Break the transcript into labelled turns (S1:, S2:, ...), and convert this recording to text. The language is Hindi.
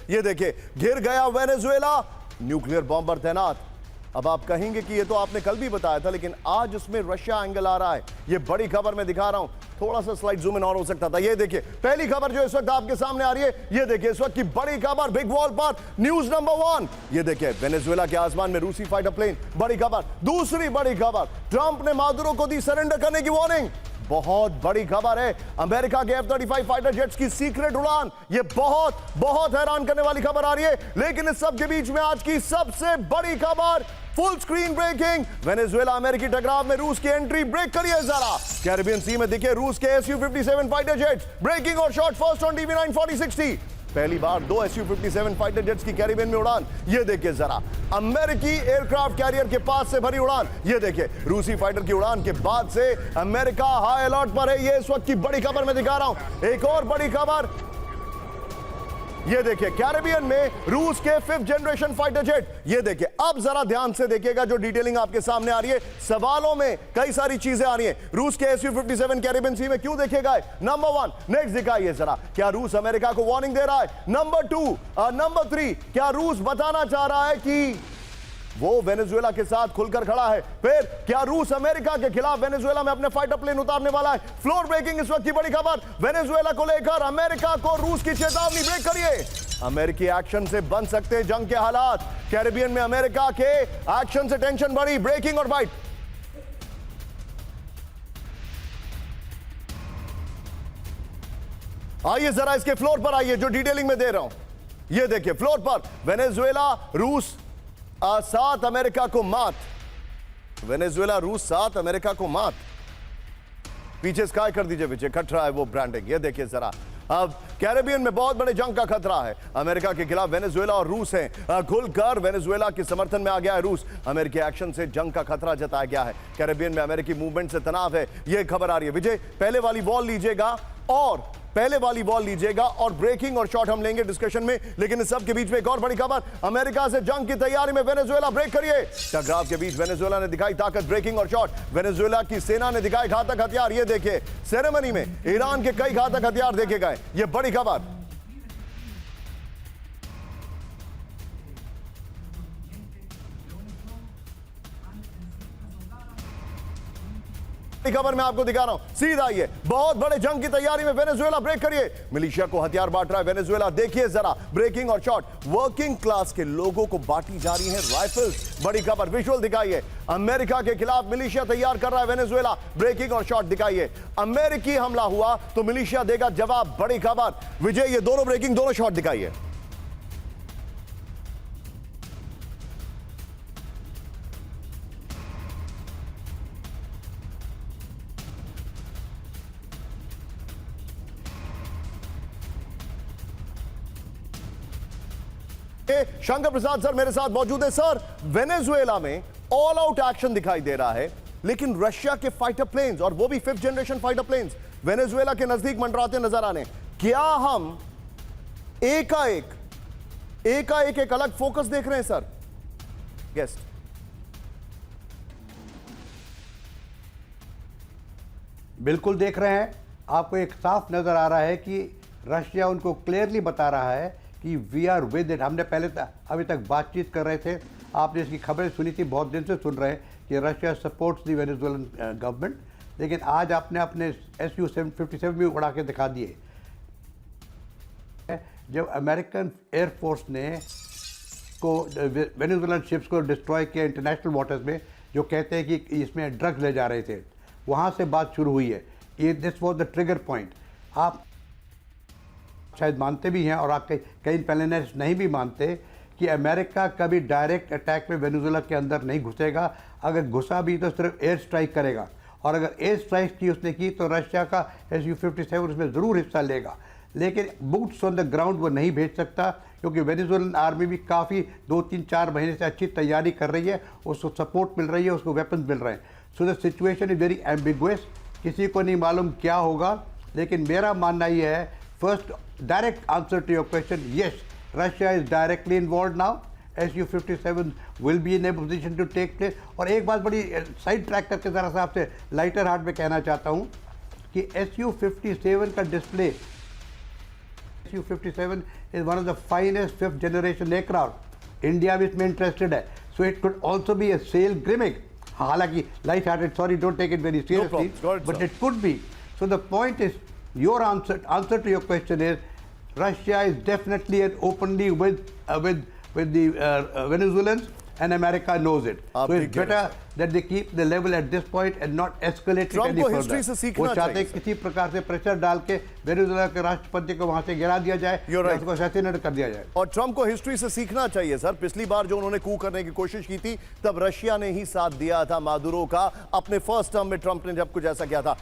S1: ये देखिए, घिर गया वेनेजुएला, न्यूक्लियर बॉम्बर तैनात। अब आप कहेंगे कि ये तो आपने कल भी बताया था, लेकिन आज उसमें रशिया एंगल आ रहा है। ये बड़ी खबर मैं दिखा रहा हूं, थोड़ा सा स्लाइड जूम इन और हो सकता था। ये देखिए पहली खबर जो इस वक्त आपके सामने आ रही है, ये देखिए इस वक्त की बड़ी खबर, बिग वॉल पर न्यूज नंबर 1। ये देखिए वेनेजुएला के आसमान में रूसी फाइटर प्लेन, बड़ी खबर। दूसरी बड़ी खबर, ट्रंप ने मादुरो को दी सरेंडर करने की वार्निंग। बहुत बड़ी खबर है, अमेरिका के F-35 फाइटर जेट्स की सीक्रेट उड़ान। ये बहुत बहुत हैरान करने वाली खबर आ रही है। लेकिन इस सब के बीच में आज की सबसे बड़ी खबर, फुल स्क्रीन ब्रेकिंग, वेनेजुएला अमेरिकी टकराव में रूस की एंट्री। ब्रेक करिए जरा, कैरिबियन सी में दिखे रूस के Su-57 फाइटर जेट्स, ब्रेकिंग और शॉट फर्स्ट ऑन TV9 4060। पहली बार 2 Su-57 फाइटर जेट्स की कैरिबियन में उड़ान। ये देखिए जरा, अमेरिकी एयरक्राफ्ट कैरियर के पास से भरी उड़ान। ये देखिए रूसी फाइटर की उड़ान के बाद से अमेरिका हाई अलर्ट पर है। ये इस वक्त की बड़ी खबर मैं दिखा रहा हूं। एक और बड़ी खबर, ये देखिए कैरिबियन में रूस के 5th जनरेशन फाइटर जेट। ये देखिए, अब जरा ध्यान से देखिएगा जो डिटेलिंग आपके सामने आ रही है। सवालों में कई सारी चीजें आ रही हैं। रूस के Su-57 कैरिबियन सी में क्यों देखे गए? नंबर 1। नेक्स्ट दिखाइए जरा, क्या रूस अमेरिका को वार्निंग दे रहा है? नंबर 2, नंबर 3, क्या रूस बताना चाह रहा है कि वो वेनेजुएला के साथ खुलकर खड़ा है? फिर क्या रूस अमेरिका के खिलाफ वेनेजुएला में अपने फाइटर प्लेन उतारने वाला है? फ्लोर ब्रेकिंग इस वक्त की बड़ी खबर, वेनेजुएला को लेकर अमेरिका को रूस की चेतावनी। ब्रेक करिए, अमेरिकी एक्शन से बन सकते हैं जंग के हालात। कैरिबियन में अमेरिका के एक्शन से टेंशन बढ़ी। ब्रेकिंग और बाइट, आइए जरा इसके फ्लोर पर आइए जो डिटेलिंग में दे रहा हूं। ये देखिए फ्लोर पर, वेनेजुएला रूस 7 अमेरिका को मात। वेनेजुएला रूस 7 अमेरिका को मात। पीछे स्काई कर दीजिए विजय, खट रहा है वो ब्रांडिंग। ये देखिए जरा, अब कैरिबियन में बहुत बड़े जंग का खतरा है। अमेरिका के खिलाफ वेनेजुएला और रूस हैं। खुलकर वेनेजुएला के समर्थन में आ गया है रूस। अमेरिकी एक्शन से जंग का खतरा जताया गया है। कैरिबियन में अमेरिकी मूवमेंट से तनाव है, यह खबर आ रही है। विजय पहले वाली वॉल लीजिएगा और ब्रेकिंग और शॉट हम लेंगे डिस्कशन में। लेकिन इस सब के बीच में एक और बड़ी खबर, अमेरिका से जंग की तैयारी में वेनेजुएला। ब्रेक करिए, टकराव के बीच वेनेजुएला ने दिखाई ताकत। ब्रेकिंग और शॉट, वेनेजुएला की सेना ने दिखाए घातक हथियार। ये देखिए सेरेमनी में ईरान के कई घातक हथियार देखे गए। ये बड़ी खबर, खबर मैं आपको दिखा रहा हूं। सीधा आइए, बहुत बड़े जंग की तैयारी में वेनेजुएला। ब्रेक करिए, मिलिशिया को हथियार बांट रहा है वेनेजुएला। देखिए जरा, ब्रेकिंग और शॉट, वर्किंग क्लास के लोगों को बांटी जा रही है राइफल्स। बड़ी खबर, विजुअल दिखाइए, अमेरिका के खिलाफ मिलिशिया तैयार कर रहा है वेनेजुएला। ब्रेकिंग और शॉट दिखाइए, अमेरिकी हमला हुआ तो मिलिशिया देगा जवाब। बड़ी खबर विजय, ये दोनों ब्रेकिंग दोनों शॉट दिखाइए। शंकर प्रसाद सर मेरे साथ मौजूद है। सर, वेनेजुएला में ऑल आउट एक्शन दिखाई दे रहा है, लेकिन रशिया के फाइटर प्लेन्स, और वो भी 5th generation fighter planes, Venezuela के नजदीक मंडराते नजर आने। क्या हम एकाएक एक अलग फोकस देख रहे हैं सर? गेस्ट,
S2: बिल्कुल देख रहे हैं। आपको एक साफ नजर आ रहा है कि रशिया उनको क्लियरली बता रहा है कि वी आर विद इट। हमने पहले अभी तक बातचीत कर रहे थे, आपने इसकी खबरें सुनी थी, बहुत दिन से सुन रहे हैं कि Russia supports the Venezuelan government. लेकिन आज आपने अपने Su-57 भी उड़ा के दिखा दिए। जब अमेरिकन एयरफोर्स ने को वेनेजुएलन शिप्स को डिस्ट्रॉय किया इंटरनेशनल वाटर्स में, जो कहते हैं कि इसमें ड्रग्स ले जा रहे थे, वहाँ से बात शुरू हुई है। ये this was the trigger point. आप शायद मानते भी हैं और आप कई पैनलिस्ट नहीं भी मानते कि अमेरिका कभी डायरेक्ट अटैक में वेनेजुएला के अंदर नहीं घुसेगा। अगर घुसा भी तो सिर्फ एयर स्ट्राइक करेगा, और अगर एयर स्ट्राइक की उसने की तो रशिया का Su-57 उसमें ज़रूर हिस्सा लेगा। लेकिन बूट्स ऑन द ग्राउंड वो नहीं भेज सकता, क्योंकि वेनेजुएलन आर्मी भी काफ़ी 2-3-4 महीने से अच्छी तैयारी कर रही है, उसको सपोर्ट मिल रही है, उसको वेपन्स मिल रहे हैं। So the situation is very ambiguous, किसी को नहीं मालूम क्या होगा। लेकिन मेरा मानना ये है, first direct answer to your question, yes, Russia is directly involved now. Su-57 will be in a position to take place. और एक बात बड़ी साइड ट्रैक करके ज़रा सा आपसे लाइटर हार्ट में कहना चाहता हूँ कि Su-57 का display Su-57 is one of the finest fifth generation aircraft. India भी इसमें interested है. So it could also be a sale gimmick. हालांकि light-hearted, sorry, don't take it very seriously,
S1: problem. Go ahead,
S2: but
S1: sir.
S2: it could be. So the point is, your answer to your question is, Russia is definitely and openly with the Venezuelans, and America knows it.
S1: आप
S2: So
S1: ठीक
S2: it's
S1: कह रहे हैं,
S2: better that they keep the level at this point and not escalate it
S1: Trump
S2: any
S1: को
S2: further.
S1: history से सीखना
S2: वो चाहते
S1: चाहिए,
S2: हैं किसी प्रकार से प्रेशर डाल के वेनेजुएला के राष्ट्रपति को वहां से गिरा दिया जाए,
S1: You're
S2: या
S1: right.
S2: उसको असैसिनेट कर दिया जाए.
S1: और ट्रंप को हिस्ट्री से सीखना चाहिए सर। पिछली बार जो उन्होंने कू करने की कोशिश की थी तब रशिया ने ही साथ दिया था मादुरो का। अपने फर्स्ट टर्म में ट्रंप ने जब कुछ ऐसा किया था।